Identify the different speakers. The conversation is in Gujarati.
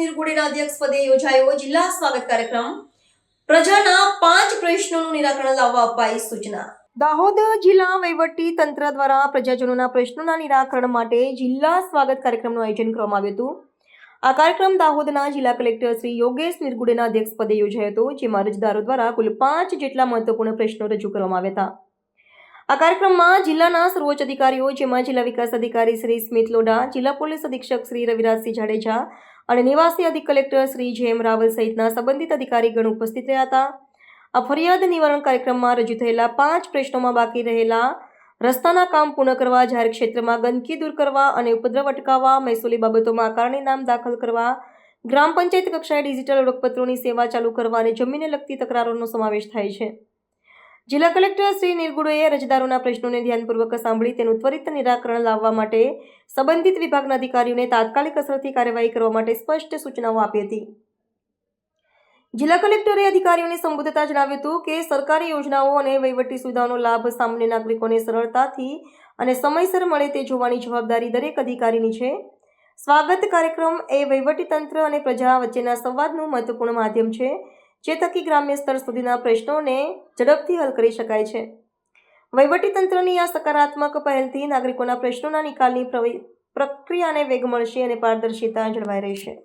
Speaker 1: નિર્ગુડેના અધ્યક્ષપદે યોજાયો જિલ્લા સ્વાગત કાર્યક્રમ. પ્રજાના 5 પ્રશ્નોનું નિરાકરણ લાવવા અપાઈ સૂચના. દાહોદ જિલ્લા વહીવટી તંત્ર દ્વારા પ્રજાજનોના પ્રશ્નોના નિરાકરણ માટે જિલ્લા સ્વાગત કાર્યક્રમનું આયોજન કરવામાં આવ્યું હતું. આ કાર્યક્રમ દાહોદના જિલ્લા કલેક્ટર શ્રી યોગેશ નિર્ગુડેના અધ્યક્ષપદે યોજાયો હતો, જેમાં અરજદારો દ્વારા કુલ 5 જેટલા મહત્વપૂર્ણ પ્રશ્નો રજૂ કરવામાં આવ્યા હતા. આ કાર્યક્રમમાં જિલ્લાના સર્વોચ્ચ અધિકારીઓ, જેમાં જિલ્લા વિકાસ અધિકારી શ્રી સ્મિત લોઢા, જિલ્લા પોલીસ અધિક્ષક શ્રી રવિરાજસિંહ જાડેજા અને નિવાસી અધિક કલેક્ટર શ્રી જેમ રાવલ સહિતના સંબંધિત અધિકારીગણ ઉપસ્થિત રહ્યા હતા. આ ફરિયાદ નિવારણ કાર્યક્રમમાં રજૂ થયેલા 5 પ્રશ્નોમાં બાકી રહેલા રસ્તાના કામ પૂર્ણ કરવા, જાહેર ક્ષેત્રમાં ગંદકી દૂર કરવા અને ઉપદ્રવ અટકાવવા, મહેસૂલી બાબતોમાં આકારણી નામ દાખલ કરવા, ગ્રામ પંચાયત કક્ષાએ ડિજિટલ ઓળખપત્રોની સેવા ચાલુ કરવા અને જમીનને લગતી તકરારોનો સમાવેશ થાય છે. જિલ્લા કલેક્ટર શ્રી નિર્ગુડેએ અરજદારોના પ્રશ્નોને ધ્યાનપૂર્વક સાંભળી તેનું ત્વરિત નિરાકરણ લાવવા માટે સંબંધિત વિભાગના અધિકારીઓને તાત્કાલિક અસરથી કાર્યવાહી કરવા માટે સ્પષ્ટ સૂચનાઓ આપી હતી. જિલ્લા કલેક્ટરે અધિકારીઓને સંબોધતા જણાવ્યું હતું કે સરકારી યોજનાઓ અને વહીવટી સુવિધાઓનો લાભ સામાન્ય નાગરિકોને સરળતાથી અને સમયસર મળે તે જોવાની જવાબદારી દરેક અધિકારીની છે. સ્વાગત કાર્યક્રમ એ વહીવટીતંત્ર અને પ્રજા વચ્ચેના સંવાદનું મહત્વપૂર્ણ માધ્યમ છે, જે થકી ગ્રામ્ય સ્તર સુધીના પ્રશ્નોને ઝડપથી હલ કરી શકાય છે. વહીવટીતંત્રની આ સકારાત્મક પહેલથી નાગરિકોના પ્રશ્નોના નિકાલની પ્રક્રિયાને વેગ મળશે અને પારદર્શિતા જળવાઈ રહેશે.